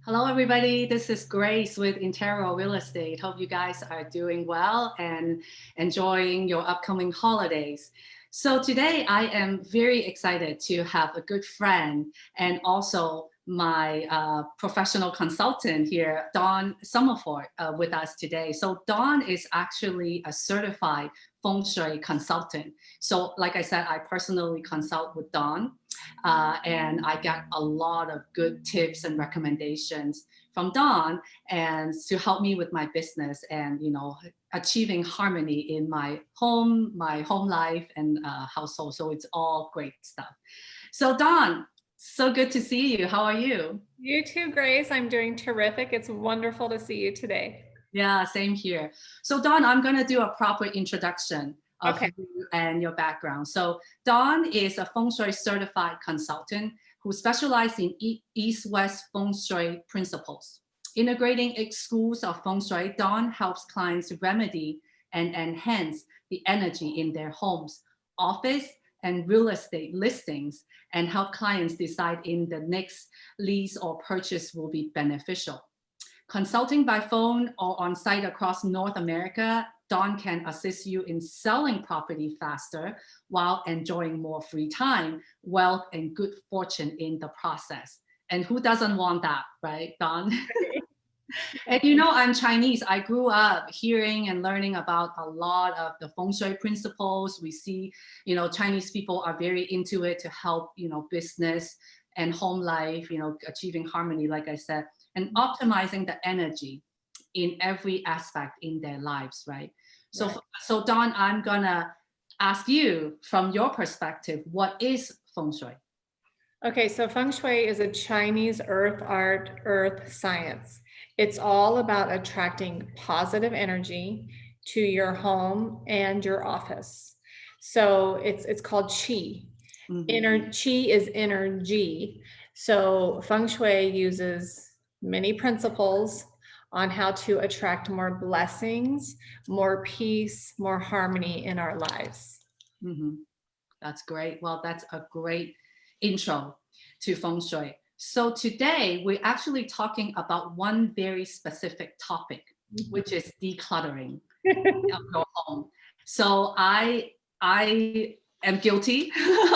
Hello, everybody. This is Grace with Intero Real Estate. Hope you guys are doing well and enjoying your upcoming holidays. So today I am very excited to have a good friend and also my professional consultant here, Dawn Summerford, with us today. So Dawn is actually a certified Feng Shui consultant. So like I said, I personally consult with Dawn. And I got a lot of good tips and recommendations from Dawn and to help me with my business and achieving harmony in my home life and household. So it's all great stuff. So Dawn, so good to see you. How are you? You too, Grace. I'm doing terrific. It's wonderful to see you today. Yeah, same here. So Dawn, I'm going to do a proper introduction of Okay. you and your background. So Dawn is a Feng Shui certified consultant who specializes in East-West Feng Shui principles. Integrating schools of Feng Shui, Dawn helps clients remedy and enhance the energy in their homes, office, and real estate listings, and help clients decide in the next lease or purchase will be beneficial. Consulting by phone or on site across North America, Dawn can assist you in selling property faster while enjoying more free time, wealth, and good fortune in the process. And who doesn't want that, right, Dawn? And I'm Chinese. I grew up hearing and learning about a lot of the feng shui principles. We see, Chinese people are very into it to help, business and home life, achieving harmony, like I said, and optimizing the energy in every aspect in their lives, right? So, Right. so Dawn, I'm gonna ask you from your perspective, what is feng shui? Okay, so Feng Shui is a Chinese earth art, earth science. It's all about attracting positive energy to your home and your office. So it's called Qi. Mhm. Inner Qi is energy. So Feng Shui uses many principles on how to attract more blessings, more peace, more harmony in our lives. Mhm. That's great. Well, that's a great intro to feng shui. So today we're actually talking about one very specific topic, which is decluttering of your home. So I am guilty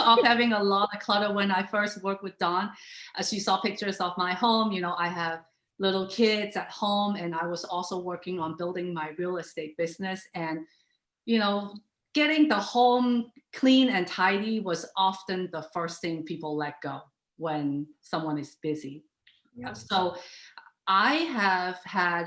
of having a lot of clutter. When I first worked with Dawn, as she saw pictures of my home, I have little kids at home, and I was also working on building my real estate business. And you know, getting the home clean and tidy was often the first thing people let go when someone is busy. Yeah. So I have had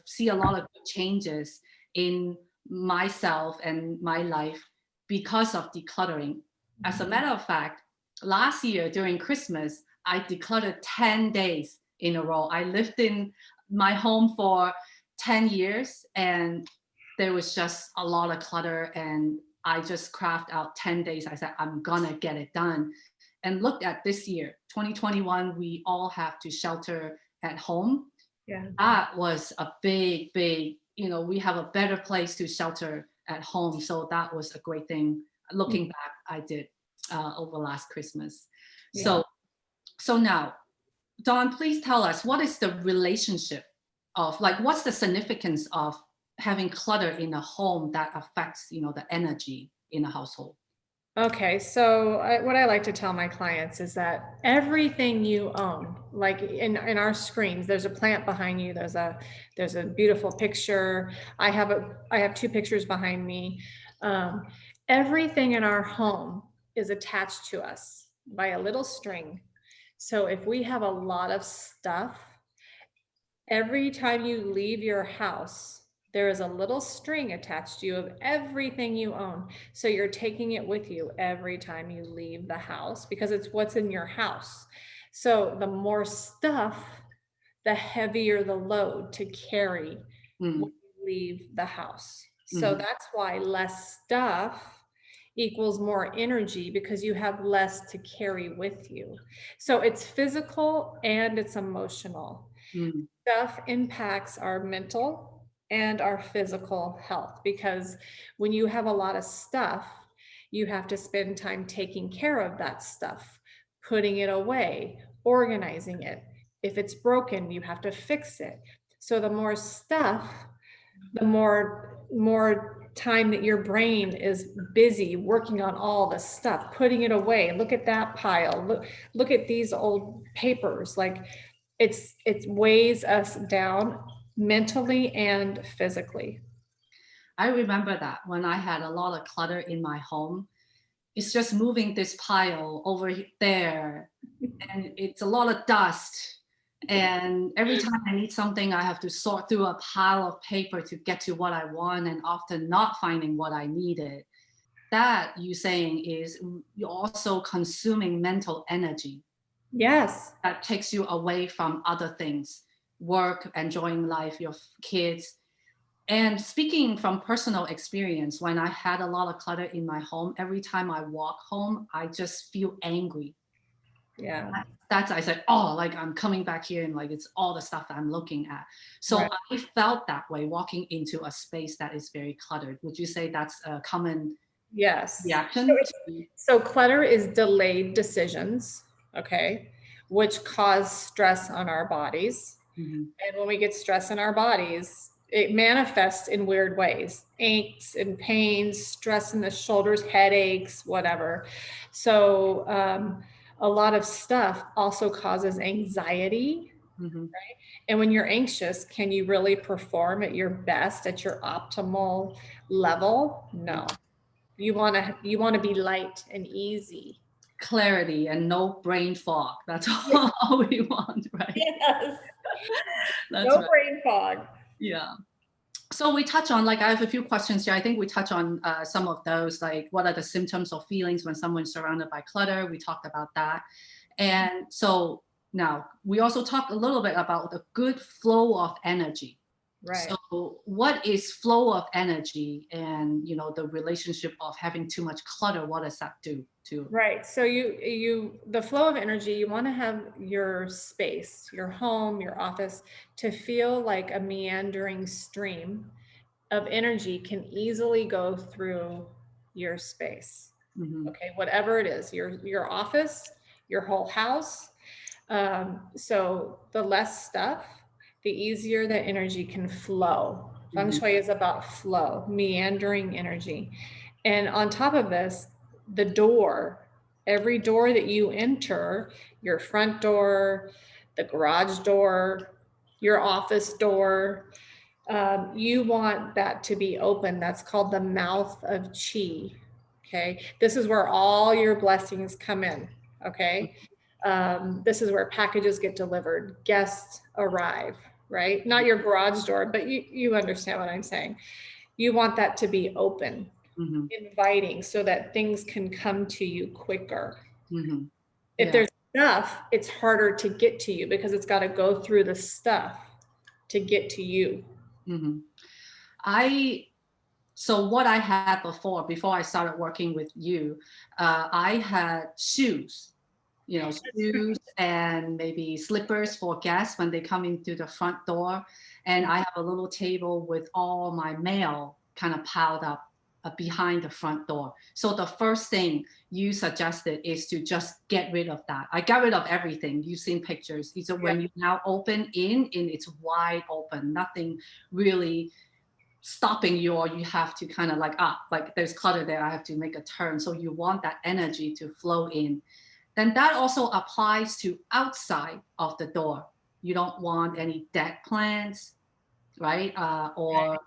see a lot of changes in myself and my life because of decluttering. As a matter of fact, last year during Christmas, I decluttered 10 days in a row. I lived in my home for 10 years and there was just a lot of clutter, and I just craft out 10 days. I said, I'm gonna get it done. And look at this year, 2021, we all have to shelter at home. Yeah. That was a big, we have a better place to shelter at home. So that was a great thing. Looking back, I did over last Christmas. Yeah. So now, Dawn, please tell us, what is the relationship of, like, what's the significance of having clutter in a home that affects, the energy in a household? Okay, so what I like to tell my clients is that everything you own, like in our screens, there's a plant behind you. There's a beautiful picture. I have two pictures behind me. Um, Everything in our home is attached to us by a little string. So if we have a lot of stuff, every time you leave your house, there is a little string attached to you of everything you own. So you're taking it with you every time you leave the house because it's what's in your house. So the more stuff, the heavier the load to carry when Mm, you leave the house. So mhm, that's why less stuff equals more energy because you have less to carry with you. So it's physical and it's emotional. mm, Stuff impacts our mental and our physical health because when you have a lot of stuff, you have to spend time taking care of that stuff, putting it away, organizing it. If it's broken, you have to fix it. So the more stuff, the more time that your brain is busy working on all the stuff, putting it away. Look at that pile. Look at these old papers. Like it weighs us down mentally and physically. I remember that when I had a lot of clutter in my home, it's just moving this pile over there, and it's a lot of dust. And every time I need something, I have to sort through a pile of paper to get to what I want, and often not finding what I needed. That you saying is you're also consuming mental energy Yes. that takes you away from other things, work, enjoying life, your kids. And speaking from personal experience, when I had a lot of clutter in my home, every time I walk home, I just feel angry. Yeah. That's I said, oh, like I'm coming back here and like it's all the stuff that I'm looking at. So Right. I felt that way walking into a space that is very cluttered. Would you say that's a common Yes. reaction? So clutter is delayed decisions, okay, which cause stress on our bodies. Mhm. And when we get stress in our bodies, it manifests in weird ways, aches and pains, stress in the shoulders, headaches, whatever. So a lot of stuff also causes anxiety. Mhm. And when you're anxious, can you really perform at your best, at your optimal level? No. You want to be light and easy. Clarity and no brain fog. That's Yes. all we want, right? Yes. That's No right. brain fog. Yeah. So we touch on, like, I have a few questions here. I think we touch on some of those, like what are the symptoms or feelings when someone's surrounded by clutter? We talked about that. And so now we also talked a little bit about the good flow of energy. Right. So what is flow of energy, and the relationship of having too much clutter, what does that do to? Right. So the flow of energy, you want to have your space, your home, your office to feel like a meandering stream of energy can easily go through your space. Mhm. Okay, whatever it is, your office, your whole house. So the less stuff, the easier the energy can flow. Feng Mhm. Shui is about flow, meandering energy. And on top of this, the door, every door that you enter, your front door, the garage door, your office door, you want that to be open. That's called the mouth of chi. Okay. This is where all your blessings come in. Okay. This is where packages get delivered, guests arrive, right? Not your garage door, but you understand what I'm saying. You want that to be open, Mhm. inviting, so that things can come to you quicker. Mhm. If Yeah. there's stuff, it's harder to get to you because it's got to go through the stuff to get to you. Mhm. I So what I had before I started working with you, I had shoes, shoes and maybe slippers for guests when they come into the front door. And I have a little table with all my mail kind of piled up behind the front door. So the first thing you suggested is to just get rid of that. I got rid of everything. You've seen pictures. So Yeah. when you now open in it's wide open, nothing really stopping you, or you have to kind of like there's clutter there, I have to make a turn. So you want that energy to flow in. Then that also applies to outside of the door. You don't want any dead plants, right? Or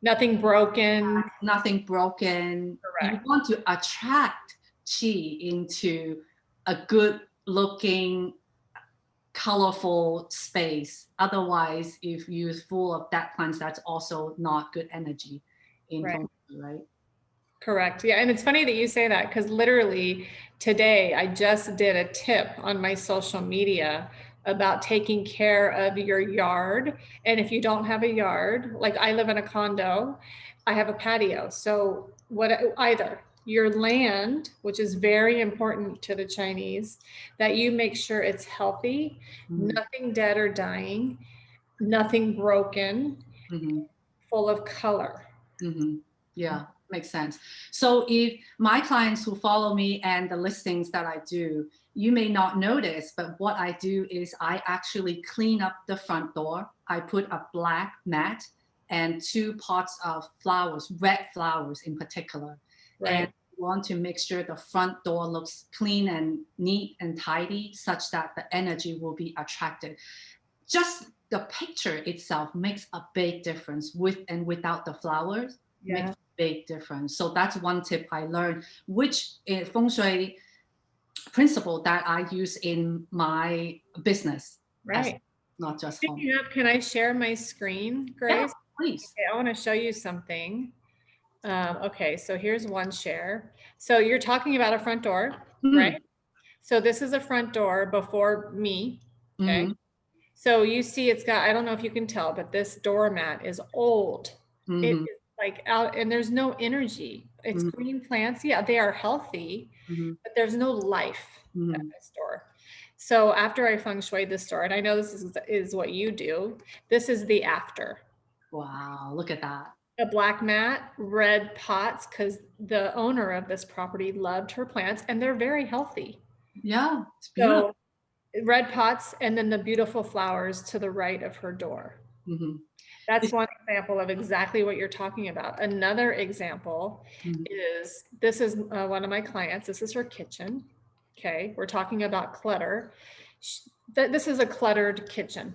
Nothing broken. nothing broken. You Correct. want to attract chi into a good looking, colorful space. Otherwise, if you're full of dead plants, that's also not good energy in Right. feng shui, right? Correct. Yeah. And it's funny that you say that because literally today I just did a tip on my social media about taking care of your yard. And if you don't have a yard, like I live in a condo, I have a patio. So what either your land, which is very important to the Chinese, that you make sure it's healthy, Mm-hmm. nothing dead or dying, nothing broken, Mm-hmm. full of color. Mm-hmm. Yeah. Makes sense. So if my clients who follow me and the listings that I do, you may not notice, but what I do is I actually clean up the front door. I put a black mat and 2 pots of flowers, red flowers in particular. And Right. want to make sure the front door looks clean and neat and tidy such that the energy will be attracted. Just the picture itself makes a big difference with and without the flowers makes Yeah. a big difference. So that's one tip I learned, which feng shui principle that I use in my business as Right. not just home. Speaking of, can I share my screen, Yeah, Grace? please. Okay, I want to show you something. Okay, so here's one share. So you're talking about a front door, right? Mm, So this is a front door before me. Okay. mhm, So you see it's got, I don't know if you can tell, but this doormat is old. It mhm, is like out and there's no energy. It's mhm, green plants. Yeah, they are healthy, mhm, but there's no life at mhm. this door. So after I feng shui this door, and I know this is what you do, this is the after. Wow, look at that. A black mat, red pots, because the owner of this property loved her plants and they're very healthy. Yeah, it's beautiful. So red pots and then the beautiful flowers to the right of her door. Mhm. That's It's- one example of exactly what you're talking about. Another example mhm. is this is one of my clients. This is her kitchen. Okay, we're talking about clutter. This is a cluttered kitchen.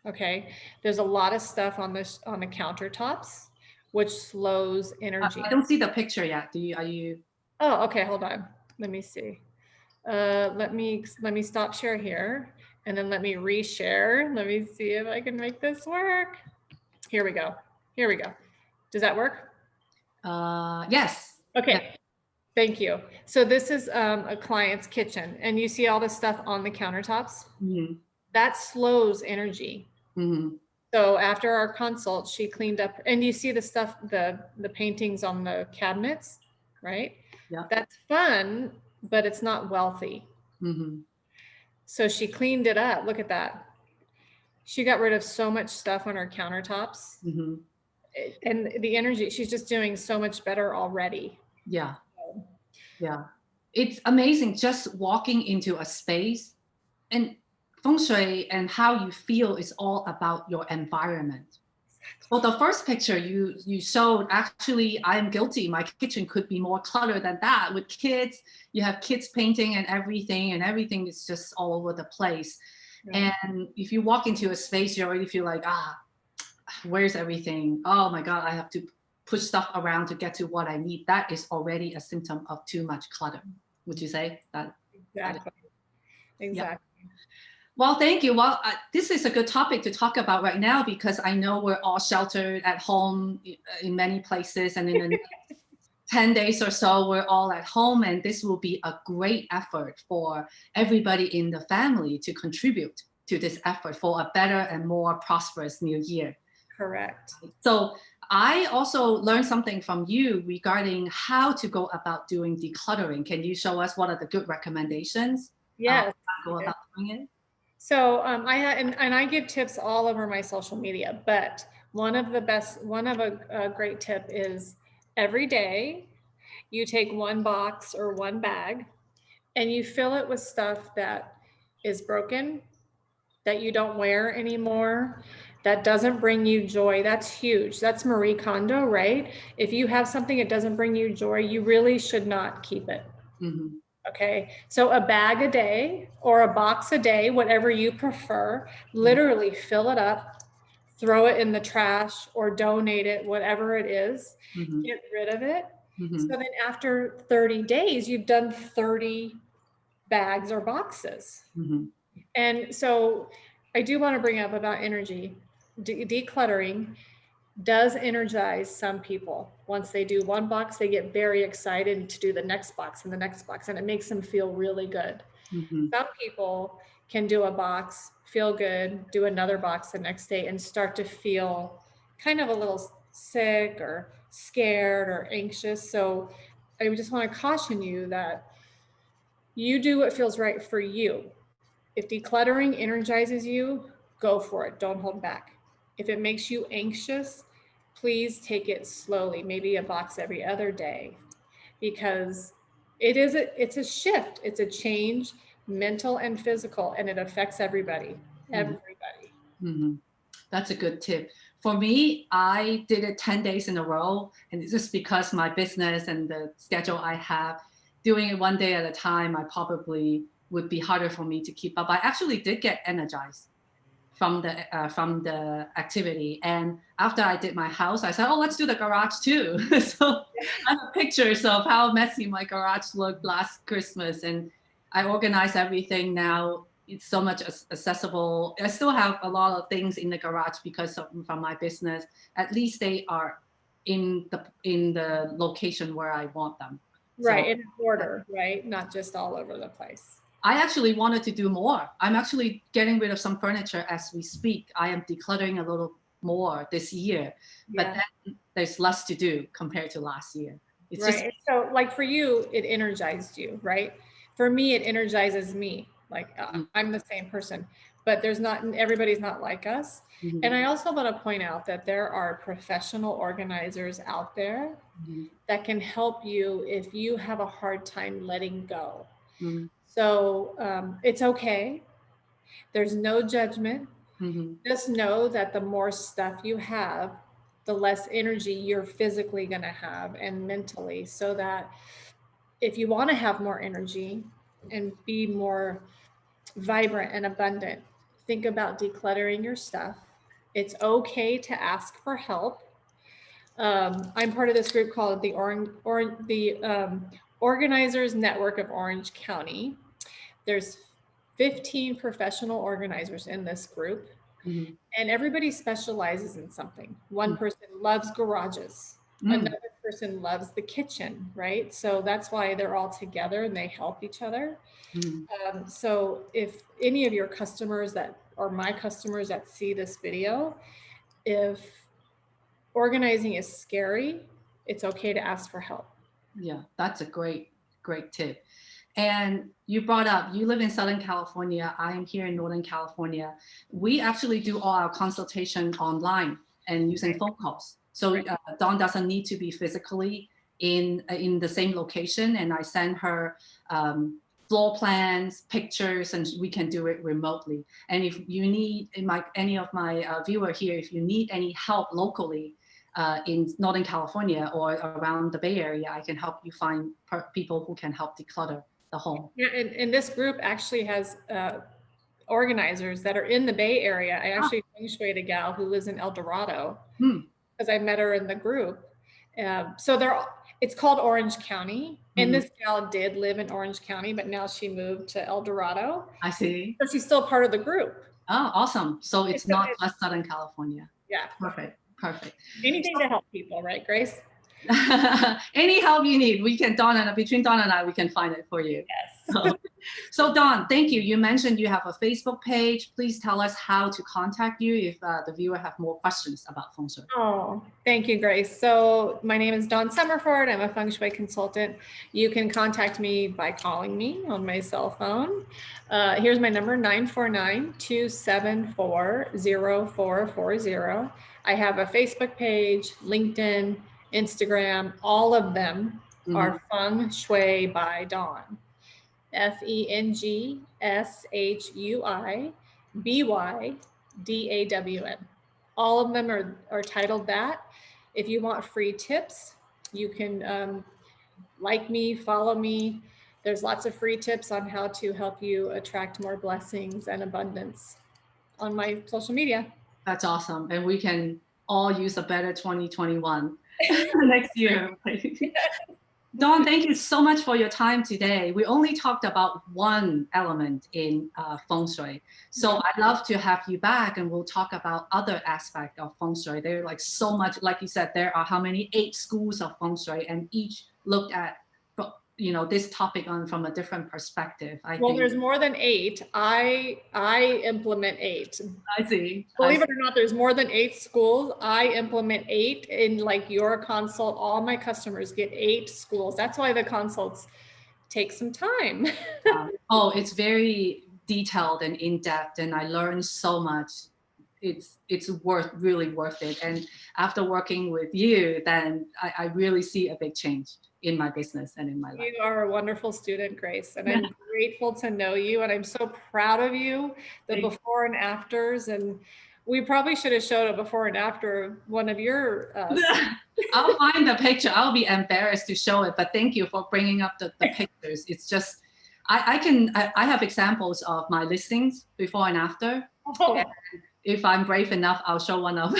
Okay, there's a lot of stuff on this on the countertops, which slows energy. I don't see the picture yet. Are you? Oh, okay, hold on. Let me see. Let me stop share here and then let me reshare. Let me see if I can make this work. Here we go. Here we go. Does that work? Yes. Yeah. Okay. Thank you. So this is a client's kitchen and you see all this stuff on the countertops. Mhm, That slows energy. mhm. So after our consult, she cleaned up and you see the stuff, the paintings on the cabinets, right? Yeah. That's fun, but it's not wealthy. Mhm, So she cleaned it up. Look at that. She got rid of so much stuff on her countertops mhm. and the energy, she's just doing so much better already. Yeah. Yeah. It's amazing just walking into a space, and feng shui and how you feel is all about your environment. So the first picture you showed, actually, I'm guilty. My kitchen could be more cluttered than that. With kids, you have kids painting and everything is just all over the place. Yeah. And if you walk into a space, you already feel like, where's everything? Oh my God, I have to push stuff around to get to what I need. That is already a symptom of too much clutter. Would you say that? Exactly. Yeah. Exactly. Well, thank you. Well, this is a good topic to talk about right now because I know we're all sheltered at home in many places, and in the next 10 days or so, we're all at home, and this will be a great effort for everybody in the family to contribute to this effort for a better and more prosperous new year. Correct. So I also learned something from you regarding how to go about doing decluttering. Can you show us what are the good recommendations? Yes. How to go about doing it? So and I give tips all over my social media, but one of a great tip is every day you take one box or one bag and you fill it with stuff that is broken, that you don't wear anymore, that doesn't bring you joy. That's huge. That's Marie Kondo, right? If you have something that doesn't bring you joy, you really should not keep it. Mhm. Okay, so a bag a day or a box a day, whatever you prefer, literally fill it up, throw it in the trash or donate it, whatever it is, Mhm. get rid of it. So Mhm. then after 30 days, you've done 30 bags or boxes. Mhm. And so I do want to bring up about energy. Decluttering does energize some people. Once they do one box, they get very excited to do the next box and the next box, and it makes them feel really good. Mhm. Some people can do a box, feel good, do another box the next day, and start to feel kind of a little sick or scared or anxious. So I just want to caution you that you do what feels right for you. If decluttering energizes you, go for it. Don't hold back. If it makes you anxious, please take it slowly, maybe a box every other day, because it's a shift, it's a change, mental and physical, and it affects everybody, everybody. Mm-hmm. That's a good tip. For me, I did it 10 days in a row, and it's just because my business and the schedule I have, doing it one day at a time, I probably would be harder for me to keep up. I actually did get energized from the activity, and after I did my house, I said, "Oh, let's do the garage too." So I have pictures of how messy my garage looked last Christmas, and I organize everything now. It's so much accessible. I still have a lot of things in the garage because from my business. At least they are in the location where I want them. So Right, in order, right? Not just all over the place. I actually wanted to do more. I'm actually getting rid of some furniture as we speak. I am decluttering a little more this year, but Yeah. then there's less to do compared to last year. It's just, Right. And so like for you, it energized you, right? For me, it energizes me. Like I'm the same person, but everybody's not like us. And I also want to point out that there are professional organizers out there that can help you if you have a hard time letting go. So it's okay. There's no judgment. Just know that the more stuff you have, the less energy you're physically going to have and mentally, so that if you want to have more energy and be more vibrant and abundant, think about decluttering your stuff. It's okay to ask for help. I'm part of this group called the Organizers Network of Orange County. There's 15 professional organizers in this group, and everybody specializes in something. One person loves garages, another person loves the kitchen, right? So that's why they're all together and they help each other. So if any of your customers that are my customers that see this video, if organizing is scary, it's okay to ask for help. Yeah, that's a great tip. And you brought up, you live in Southern California. I am here in Northern California. We actually do all our consultation online and using phone calls. So Dawn doesn't need to be physically in the same location. And I send her floor plans, pictures, and we can do it remotely. And if you need, any of my viewer here, if you need any help locally, in Northern California or around the Bay Area, I can help you find people who can help declutter the home. Yeah, and this group actually has organizers that are in the Bay Area. I actually Feng Shuied a gal who lives in El Dorado because I met her in the group. So it's called Orange County, and this gal did live in Orange County, but now she moved to El Dorado. I see. So she's still part of the group. Oh, awesome. So it's not just Southern California. Yeah. Perfect. Anything to help people, right, Grace? Any help you need, between Dawn and I, we can find it for you. Yes. So Dawn, thank you. You mentioned you have a Facebook page. Please tell us how to contact you if the viewer have more questions about Feng Shui. Oh, thank you, Grace. So my name is Dawn Summerford. I'm a Feng Shui consultant. You can contact me by calling me on my cell phone. Here's my number, 949-274-0440. I have a Facebook page, LinkedIn, Instagram. All of them are Feng Shui by Dawn. FENGSHUIBYDAWN. All of them are titled that. If you want free tips, you can like me, follow me. There's lots of free tips on how to help you attract more blessings and abundance on my social media. That's awesome. And we can all use a better 2021 next year. Dawn, thank you so much for your time today. We only talked about one element in Feng Shui. So I'd love to have you back and we'll talk about other aspects of Feng Shui. There are like so much, like you said, there are how many? 8 schools of Feng Shui, and each looked at this topic from a different perspective. I think there's more than 8. I implement 8. I see. Believe it or not, there's more than 8 schools. I implement 8 in like your consult. All my customers get 8 schools. That's why the consults take some time. Oh, it's very detailed and in-depth, and I learned so much it's really worth it. And after working with you, then I really see a big change in my business and in my life. You are a wonderful student, Grace, and I'm grateful to know you, and I'm so proud of you, the before and afters. And we probably should have showed a before and after of one of your I'll find the picture. I'll be embarrassed to show it, but thank you for bringing up the pictures. It's just, I have examples of my listings before and after. Oh. If I'm brave enough, I'll show one of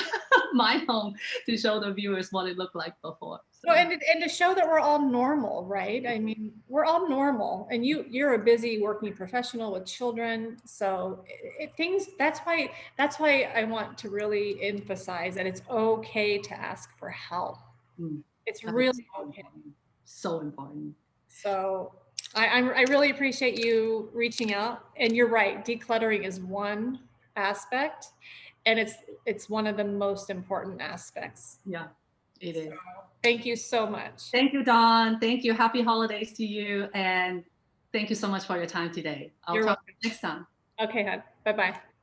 my home to show the viewers what it looked like before. So. Well, and to show that we're all normal, right? I mean, we're all normal, and you're a busy working professional with children, so that's why I want to really emphasize that it's okay to ask for help. It's really okay. So important. So I really appreciate you reaching out, and you're right, decluttering is one aspect, and it's one of the most important aspects. Yeah, it is. Thank you so much. Thank you, Dawn. Thank you. Happy holidays to you. And thank you so much for your time today. I'll talk to you next time. Okay, hon. Bye-bye.